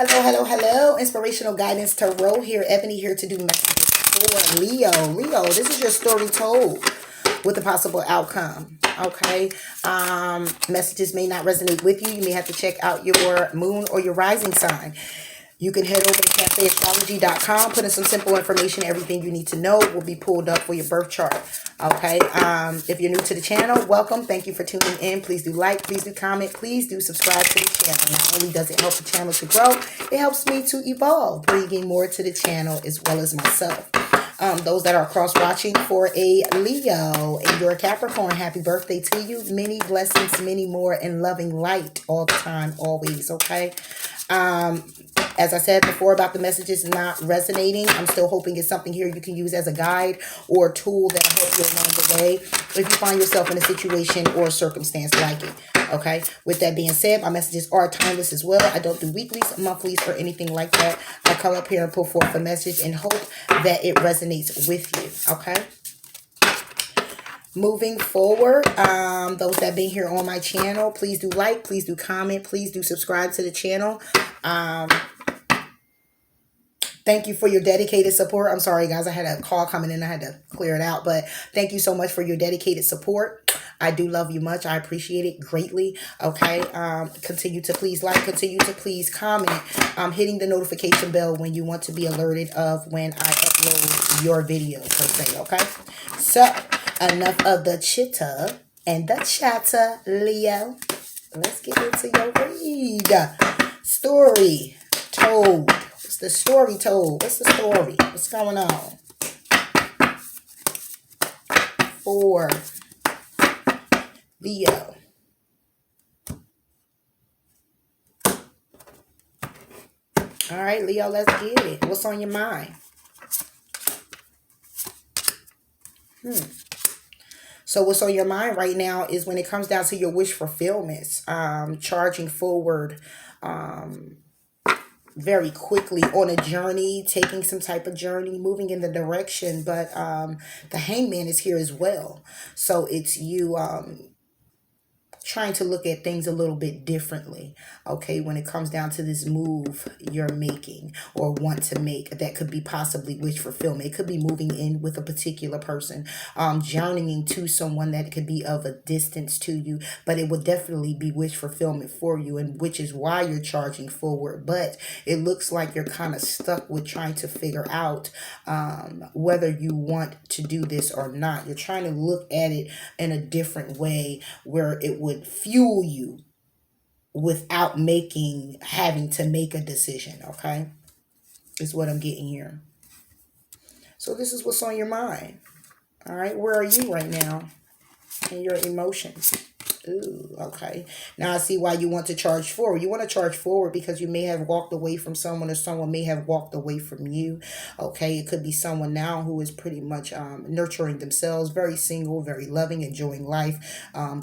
Hello, hello, hello. Inspirational Guidance Tarot here. Ebony here to do messages for Leo. Leo, this is your story told with a possible outcome. Okay. Messages may not resonate with you. You may have to check out your moon or your rising sign. You can head over to cafeastrology.com, put in some simple information. Everything you need to know will be pulled up for your birth chart. Okay. If you're new to the channel, welcome. Thank you for tuning in. Please do like, please do comment, please do subscribe to the channel. Not only does it help the channel to grow, it helps me to evolve, bringing more to the channel as well as myself. Those that are cross-watching for a Leo and you're a Capricorn, happy birthday to you. Many blessings, many more, and loving light all the time, always, okay? As I said before about the messages not resonating, I'm still hoping it's something here you can use as a guide or a tool that'll help you along the way if you find yourself in a situation or a circumstance like it. Okay, with that being said, my messages are timeless as well. I don't do weeklies, monthlies, or anything like that. I come up here and pull forth a message and hope that it resonates with you. Okay. Moving forward, those that have been here on my channel, please do like, please do comment, please do subscribe to the channel. Thank you for your dedicated support. I'm sorry, guys. I had a call coming in. I had to clear it out. But thank you so much for your dedicated support. I do love you much. I appreciate it greatly. Okay. Continue to please like. Continue to please comment. Hitting the notification bell when you want to be alerted of when I upload your video, per se. Okay. So, enough of the chitter and the chatter, Leo. Let's get into your read. Story told. The story told. What's the story? What's going on? For Leo. All right, Leo, let's get it. What's on your mind? So what's on your mind right now is when it comes down to your wish fulfillments, charging forward, very quickly on a journey, taking some type of journey, moving in the direction. But the Hangman is here as well. So it's you trying to look at things a little bit differently, okay, when it comes down to this move you're making or want to make. That could be possibly wish fulfillment. It could be moving in with a particular person, journeying to someone that could be of a distance to you, but it would definitely be wish fulfillment for you, and which is why you're charging forward. But it looks like you're kind of stuck with trying to figure out whether you want to do this or not. You're trying to look at it in a different way where it would fuel you without having to make a decision. Okay, is what I'm getting here. So this is what's on your mind. All right, where are you right now in your emotions? Ooh, okay. Now I see why you want to charge forward. You want to charge forward because you may have walked away from someone, or someone may have walked away from you. Okay, it could be someone now who is pretty much nurturing themselves, very single, very loving, enjoying life,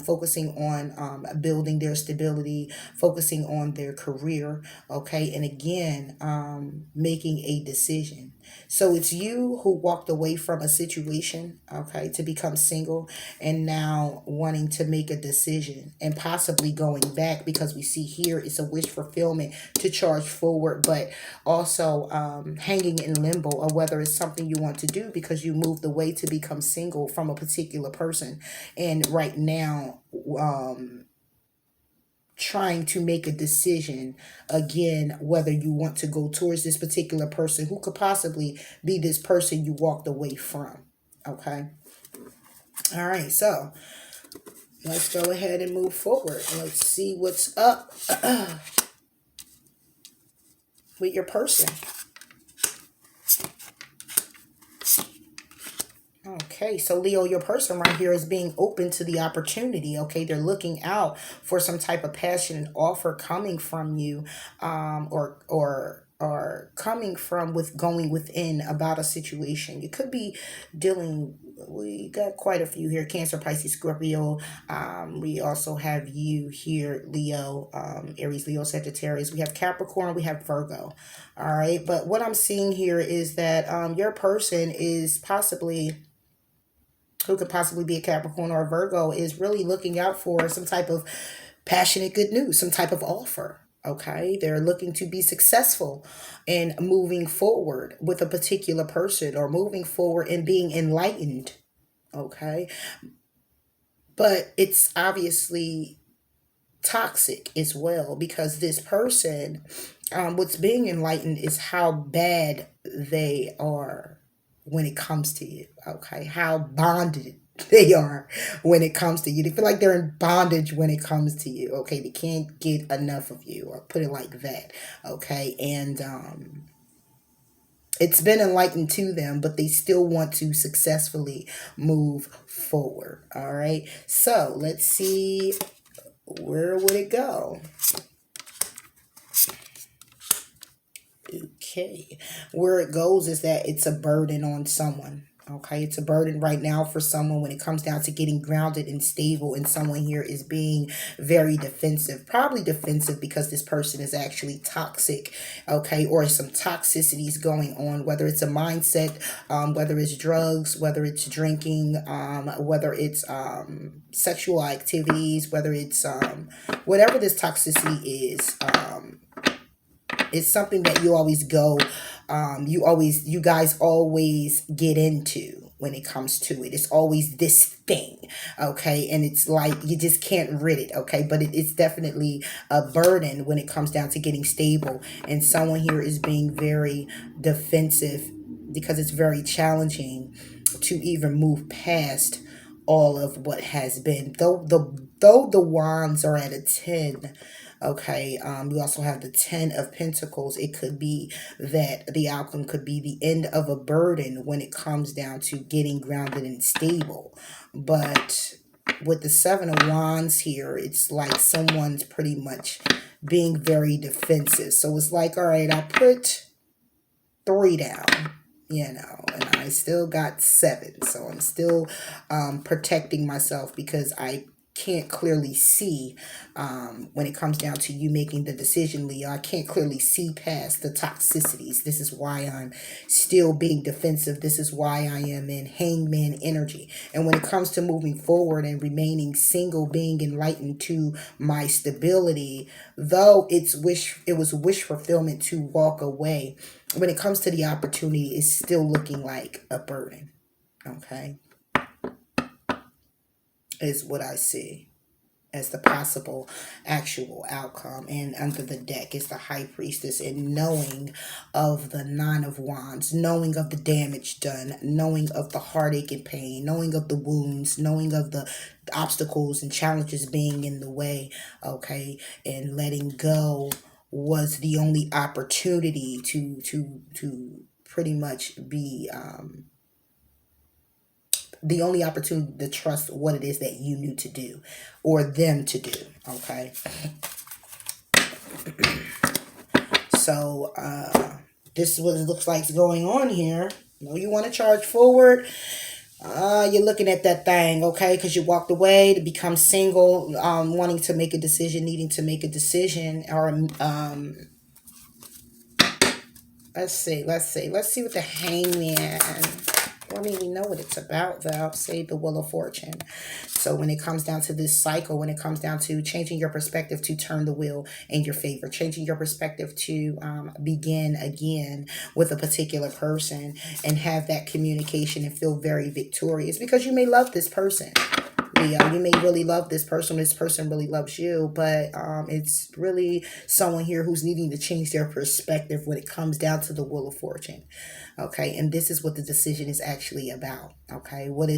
focusing on building their stability, focusing on their career. Okay, and again, making a decision. So it's you who walked away from a situation, okay, to become single, and now wanting to make a decision and possibly going back, because we see here it's a wish fulfillment to charge forward, but also hanging in limbo of whether it's something you want to do because you moved away to become single from a particular person. And right now, trying to make a decision again whether you want to go towards this particular person who could possibly be this person you walked away from. Okay. All right, so let's go ahead and move forward. Let's see what's up with your person. Okay, so Leo, your person right here is being open to the opportunity. Okay, they're looking out for some type of passionate offer coming from you, or coming from going within about a situation. You could be dealing. We got quite a few here: Cancer, Pisces, Scorpio. We also have you here, Leo, Aries, Leo, Sagittarius. We have Capricorn. We have Virgo. All right, but what I'm seeing here is that your person is possibly, who could possibly be a Capricorn or a Virgo, is really looking out for some type of passionate good news, some type of offer. Okay, they're looking to be successful in moving forward with a particular person, or moving forward and being enlightened. Okay, but it's obviously toxic as well, because this person, what's being enlightened is how bad they are when it comes to you. Okay, how bonded they are when it comes to you. They feel like they're in bondage when it comes to you. Okay, they can't get enough of you, or put it like that. Okay, and it's been enlightened to them, but they still want to successfully move forward. All right, so let's see, where would it go? Okay. Where it goes is that it's a burden on someone. Okay. It's a burden right now for someone when it comes down to getting grounded and stable. And someone here is being very defensive, probably defensive because this person is actually toxic. Okay. Or some toxicities going on, whether it's a mindset, whether it's drugs, whether it's drinking, whether it's sexual activities, whether it's whatever this toxicity is. It's something that you always go, you guys always get into when it comes to it. It's always this thing, okay? And it's like you just can't rid it, okay? But it's definitely a burden when it comes down to getting stable. And someone here is being very defensive because it's very challenging to even move past all of what has been. Though the wands are at a 10, okay, you also have the 10 of Pentacles. It could be that the outcome could be the end of a burden when it comes down to getting grounded and stable. But with the 7 of Wands here, it's like someone's pretty much being very defensive. So it's like, all right, I put 3 down, and I still got 7. So I'm still protecting myself because I can't clearly see when it comes down to you making the decision, Leo. I can't clearly see past the toxicities. This is why I'm still being defensive. This is why I am in hangman energy. And when it comes to moving forward and remaining single, being enlightened to my stability, though it was wish fulfillment to walk away, when it comes to the opportunity, it's still looking like a burden. Okay, is what I see as the possible actual outcome. And under the deck is the High Priestess, and knowing of the 9 of Wands, knowing of the damage done, knowing of the heartache and pain, knowing of the wounds, knowing of the obstacles and challenges being in the way. Okay, and letting go was the only opportunity to pretty much be the only opportunity to trust what it is that you knew to do, or them to do. Okay, so this is what it looks like is going on here. You want to charge forward. You're looking at that thing, okay, because you walked away to become single, wanting to make a decision, needing to make a decision, or let's see what the Hangman. I don't even know what it's about, though. I'll say the Wheel of Fortune. So when it comes down to this cycle, when it comes down to changing your perspective to turn the wheel in your favor, changing your perspective to begin again with a particular person and have that communication and feel very victorious, because you may love this person. Leo, you may really love this person really loves you, but it's really someone here who's needing to change their perspective when it comes down to the Wheel of Fortune. Okay, and this is what the decision is actually about. Okay, what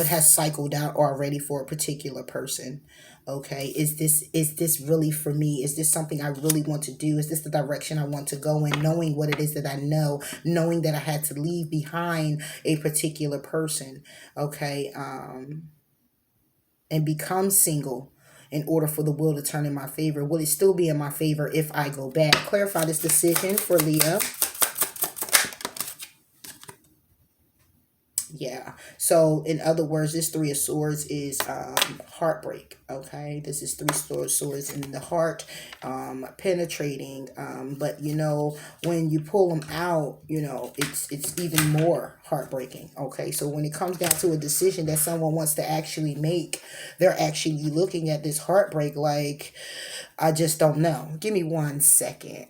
has cycled out already for a particular person? Okay, is this really for me? Is this something I really want to do? Is this the direction I want to go in? Knowing what it is that I know, knowing that I had to leave behind a particular person, okay, and become single in order for the wheel to turn in my favor. Will it still be in my favor if I go back? Clarify this decision for Leo. Yeah. So in other words, this Three of Swords is heartbreak. Okay. This is swords in the heart, penetrating. But you know, when you pull them out, you know, it's even more heartbreaking. Okay. So when it comes down to a decision that someone wants to actually make, they're actually looking at this heartbreak like, I just don't know. Give me 1 second.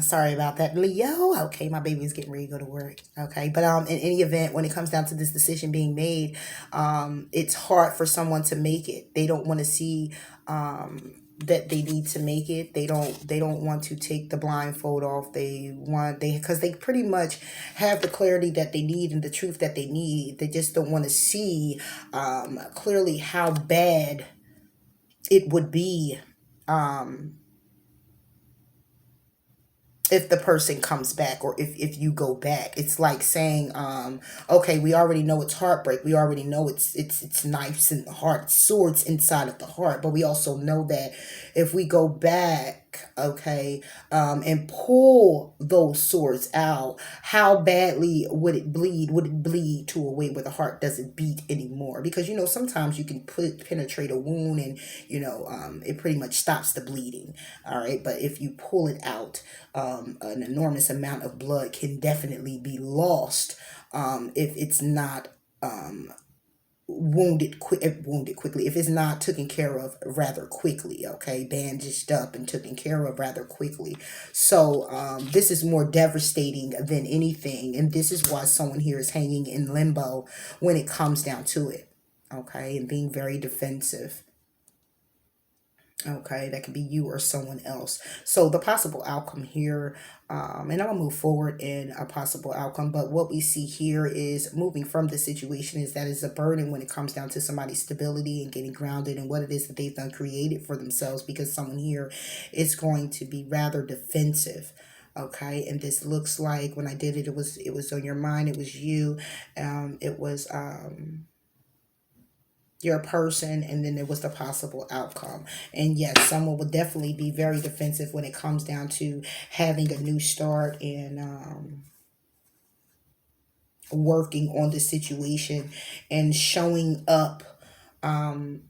Sorry about that, Leo. Okay, my baby is getting ready to go to work. Okay, but in any event, when it comes down to this decision being made, it's hard for someone to make it. They don't want to see that they need to make it. They don't want to take the blindfold off. Because they pretty much have the clarity that they need and the truth that they need. They just don't want to see clearly how bad it would be. Um, if the person comes back, or if you go back, it's like saying, okay, we already know it's heartbreak, we already know it's knives in the heart, swords inside of the heart, but we also know that if we go back, okay, and pull those swords out, how badly would it bleed? Would it bleed to a way where the heart doesn't beat anymore? Because you know, sometimes you can penetrate a wound, and you know, it pretty much stops the bleeding. All right, but if you pull it out, an enormous amount of blood can definitely be lost if it's not wounded quickly, if it's not taken care of rather quickly. Okay, bandaged up and taken care of rather quickly. So this is more devastating than anything, and this is why someone here is hanging in limbo when it comes down to it. Okay, and being very defensive. Okay, that could be you or someone else. So the possible outcome here, and I'll move forward in a possible outcome, but what we see here is moving from the situation is that it's a burden when it comes down to somebody's stability and getting grounded and what it is that they've done created for themselves, because someone here is going to be rather defensive. Okay, and this looks like when I did it, it was on your mind, it was you, it was your person, and then there was the possible outcome. And yes, someone will definitely be very defensive when it comes down to having a new start and working on the situation and showing up to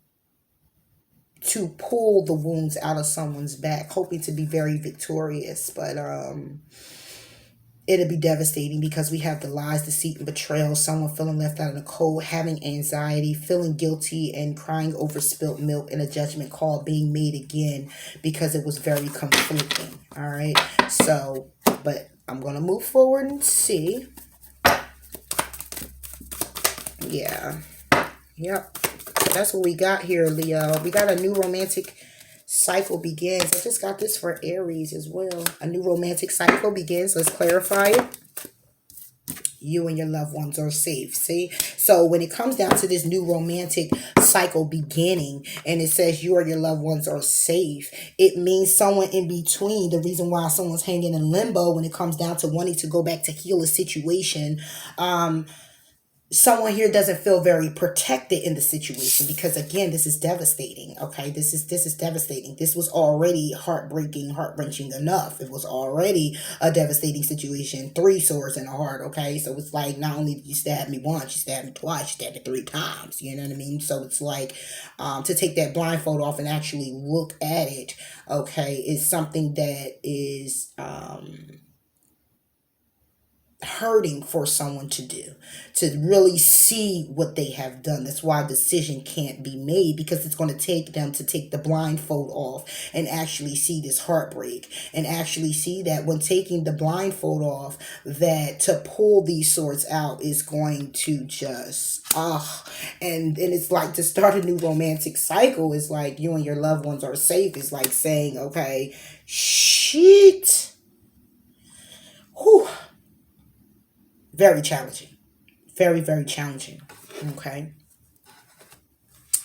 pull the wounds out of someone's back, hoping to be very victorious. But it'll be devastating because we have the lies, deceit, and betrayal, someone feeling left out in the cold, having anxiety, feeling guilty, and crying over spilt milk, and a judgment call being made again because it was very conflicting. All right. So, but I'm going to move forward and see. Yeah. Yep. That's what we got here, Leo. We got a new romantic cycle begins. I just got this for Aries as well. A new romantic cycle begins. Let's clarify it. You and your loved ones are safe. See? So when it comes down to this new romantic cycle beginning, and it says you or your loved ones are safe, it means someone in between. The reason why someone's hanging in limbo when it comes down to wanting to go back to heal a situation, someone here doesn't feel very protected in the situation, because again, this is devastating. Okay, this is devastating. This was already heartbreaking, heart-wrenching enough. It was already a devastating situation. 3 swords in the heart. Okay, so it's like, not only did you stab me once, you stabbed me twice, you stabbed me 3 times. You know what I mean? So it's like, to take that blindfold off and actually look at it, okay, is something that is hurting for someone to do, to really see what they have done. That's why a decision can't be made, because it's going to take them to take the blindfold off and actually see this heartbreak, and actually see that when taking the blindfold off, that to pull these swords out is going to just and it's like, to start a new romantic cycle is like you and your loved ones are safe. It's like saying, okay, shit, whew. Very challenging. Very, very challenging. Okay.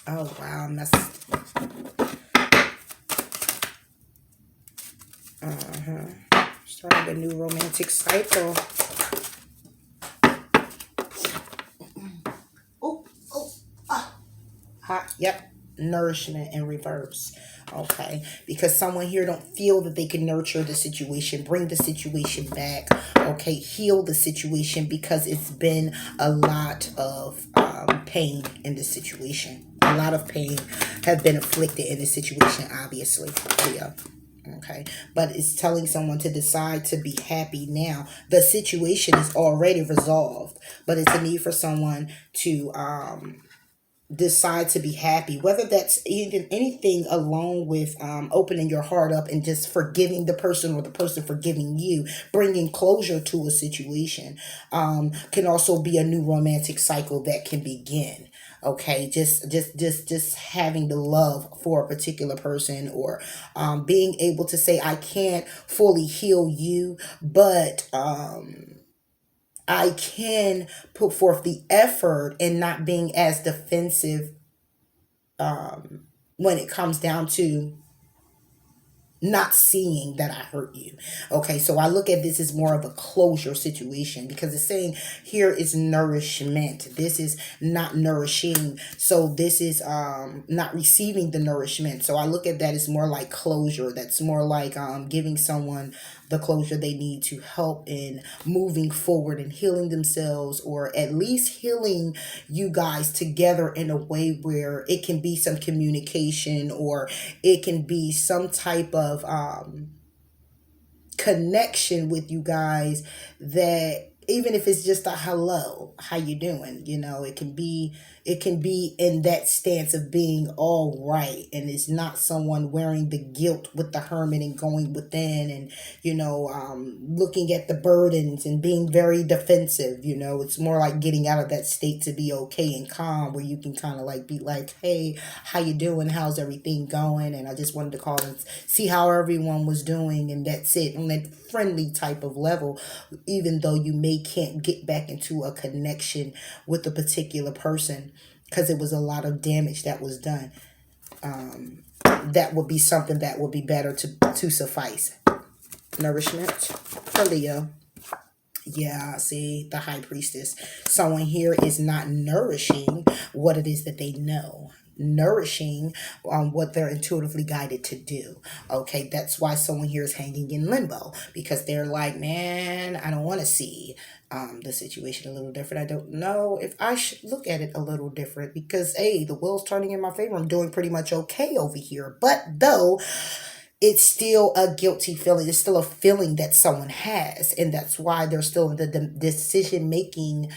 Oh, wow. That's... Starting a new romantic cycle. Oh, oh, ah. Hot. Yep. nourishment in reverse. Okay, because someone here don't feel that they can nurture the situation, bring the situation back. Okay, heal the situation, because it's been a lot of pain in this situation. A lot of pain have been inflicted in this situation, obviously, Leo. Okay, but it's telling someone to decide to be happy now. The situation is already resolved, but it's a need for someone to decide to be happy, whether that's even anything along with opening your heart up and just forgiving the person, or the person forgiving you, bringing closure to a situation. Can also be a new romantic cycle that can begin. Okay, just having the love for a particular person, or being able to say, I can't fully heal you, but I can put forth the effort in not being as defensive when it comes down to not seeing that I hurt you. Okay, so I look at this as more of a closure situation, because it's saying here is nourishment. This is not nourishing. So this is not receiving the nourishment. So I look at that as more like closure. That's more like giving someone the closure they need to help in moving forward and healing themselves, or at least healing you guys together in a way where it can be some communication, or it can be some type of connection with you guys, that even if it's just a hello, how you doing, it can be in that stance of being all right, and it's not someone wearing the guilt with the hermit and going within, and looking at the burdens and being very defensive. It's more like getting out of that state to be okay and calm, where you can kind of like be like, hey, how you doing, how's everything going, and I just wanted to call and see how everyone was doing, and that's it, on that friendly type of level, even though you can't get back into a connection with a particular person, because it was a lot of damage that was done. That would be something that would be better to suffice. Nourishment for Leo. Yeah, see, the high priestess. Someone here is not nourishing what it is that they know. Nourishing what they're intuitively guided to do. Okay, that's why someone here is hanging in limbo, because they're like, man, I don't want to see the situation a little different. I don't know if I should look at it a little different, because hey, the wheel's turning in my favor. I'm doing pretty much okay over here, but though it's still a guilty feeling. It's still a feeling that someone has. And that's why they're still in the decision-making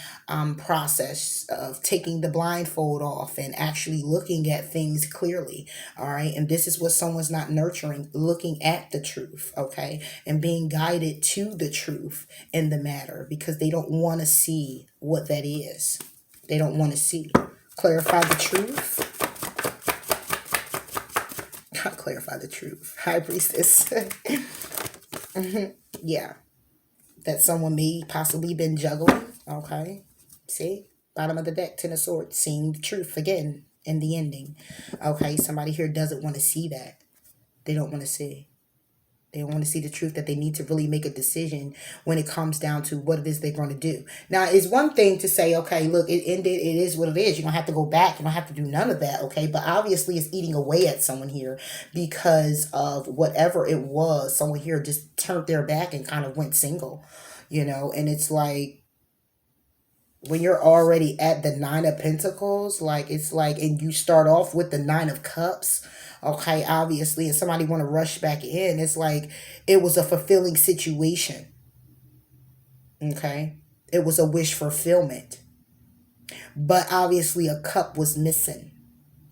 process of taking the blindfold off and actually looking at things clearly. All right. And this is what someone's not nurturing, looking at the truth. Okay. And being guided to the truth in the matter, because they don't want to see what that is. They don't want to see. Clarify the truth. Clarify the truth. High priestess. Yeah. That someone may possibly been juggling. Okay. See? Bottom of the deck, Ten of Swords. Seeing the truth again in the ending. Okay. Somebody here doesn't want to see that. They don't want to see. They don't want to see the truth, that they need to really make a decision when it comes down to what it is they're going to do. Now, it's one thing to say, okay, look, it ended. It is what it is. You don't have to go back. You don't have to do none of that. Okay. But obviously it's eating away at someone here because of whatever it was. Someone here just turned their back and kind of went single, and it's like, when you're already at the Nine of Pentacles, like, it's like, and you start off with the Nine of Cups, okay, obviously, and somebody want to rush back in, it's like, it was a fulfilling situation, okay? It was a wish fulfillment, but obviously a cup was missing,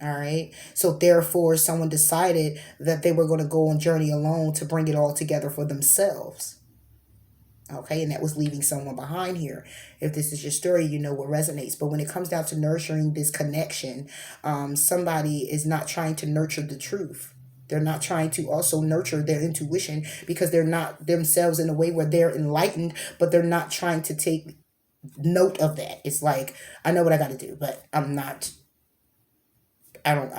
all right? So therefore, someone decided that they were going to go on journey alone to bring it all together for themselves. Okay, and that was leaving someone behind here. If this is your story, you know what resonates. But when it comes down to nurturing this connection, somebody is not trying to nurture the truth. They're not trying to also nurture their intuition, because they're not themselves in a way where they're enlightened, but they're not trying to take note of that. It's like, I know what I got to do, but I'm not. I don't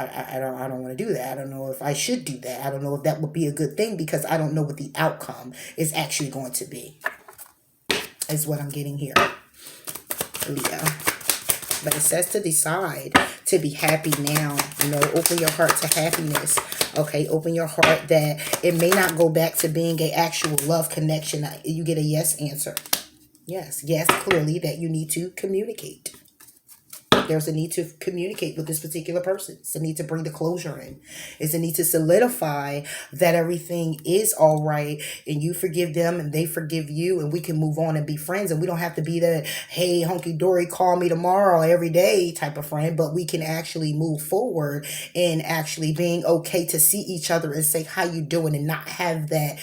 want to do that. I don't know if I should do that. I don't know if that would be a good thing, because I don't know what the outcome is actually going to be. Is what I'm getting here, Leo. But it says to decide to be happy now. You know, open your heart to happiness. Okay, open your heart that it may not go back to being an actual love connection. You get a yes answer. Yes, yes, clearly that you need to communicate. There's a need to communicate with this particular person. It's a need to bring the closure in. It's a need to solidify that everything is all right and you forgive them and they forgive you and we can move on and be friends. And we don't have to be the, hey, hunky dory, call me tomorrow every day type of friend, but we can actually move forward in actually being okay to see each other and say, how you doing, and not have that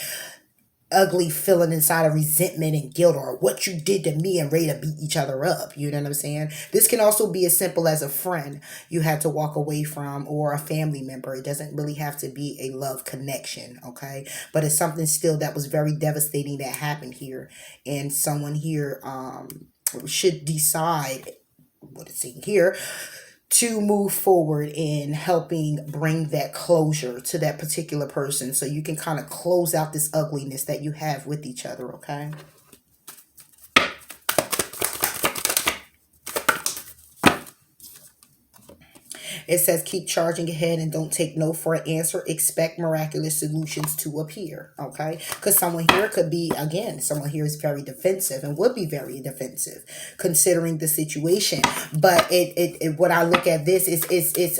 ugly feeling inside of resentment and guilt or what you did to me and ready to beat each other up. You know what I'm saying? This can also be as simple as a friend you had to walk away from or a family member. It doesn't really have to be a love connection, okay? But it's something still that was very devastating that happened here. And someone here should decide what it's saying here to move forward in helping bring that closure to that particular person so you can kind of close out this ugliness that you have with each other, okay? It says keep charging ahead and don't take no for an answer. Expect miraculous solutions to appear, okay? Because someone here could be, again, someone here is very defensive and would be very defensive considering the situation. But what I look at this is it's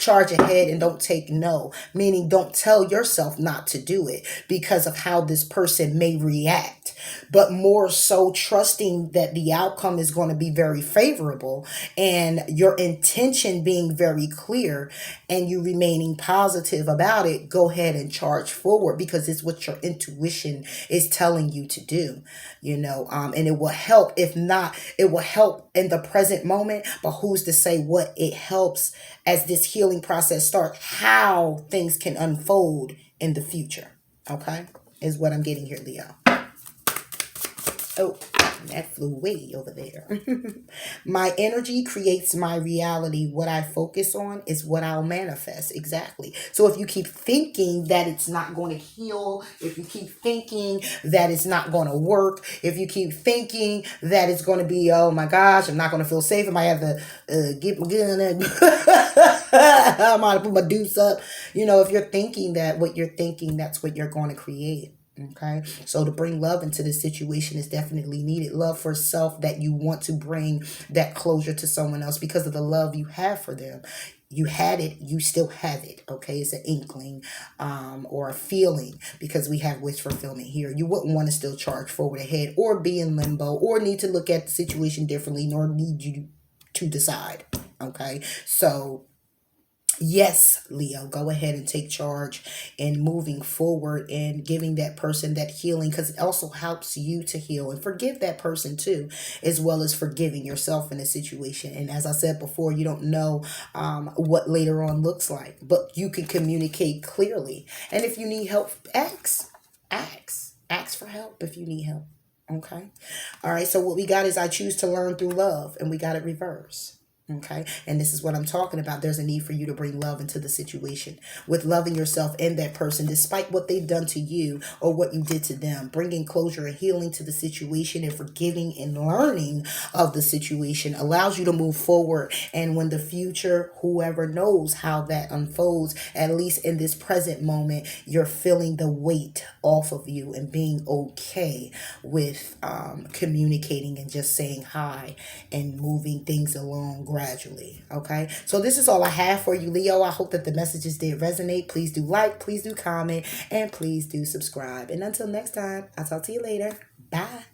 charge ahead and don't take no, meaning don't tell yourself not to do it because of how this person may react, but more so trusting that the outcome is going to be very favorable and your intention being very clear and you remaining positive about it. Go ahead and charge forward because it's what your intuition is telling you to do, you know, and it will help. If not, it will help in the present moment, but who's to say what it helps as this healing process starts, how things can unfold in the future, okay, is what I'm getting here, Leo. Oh, that flew way over there. My energy creates my reality. What I focus on is what I'll manifest. Exactly. So if you keep thinking that it's not going to heal, if you keep thinking that it's not going to work, if you keep thinking that it's going to be, oh my gosh, I'm not going to feel safe, I might have to get my gun and I might put my deuce up. You know, if you're thinking that what you're thinking, that's what you're going to create. Okay, so to bring love into this situation is definitely needed. Love for self, that you want to bring that closure to someone else because of the love you have for them. You had it, you still have it. Okay, it's an inkling or a feeling because we have wish fulfillment here. You wouldn't want to still charge forward ahead or be in limbo or need to look at the situation differently, nor need you to decide. Okay, so yes, Leo, go ahead and take charge in moving forward and giving that person that healing, because it also helps you to heal and forgive that person too, as well as forgiving yourself in a situation. And as I said before, you don't know what later on looks like, but you can communicate clearly. And if you need help, ask for help if you need help. Okay. All right. So what we got is I choose to learn through love, and we got it reversed. Okay. And this is what I'm talking about. There's a need for you to bring love into the situation with loving yourself and that person, despite what they've done to you or what you did to them, bringing closure and healing to the situation and forgiving and learning of the situation allows you to move forward. And when the future, whoever knows how that unfolds, at least in this present moment, you're feeling the weight off of you and being okay with communicating and just saying hi and moving things along gradually. Okay, so this is all I have for you, Leo. I hope that the messages did resonate. Please do like, please do comment, and please do subscribe. And until next time, I'll talk to you later. Bye.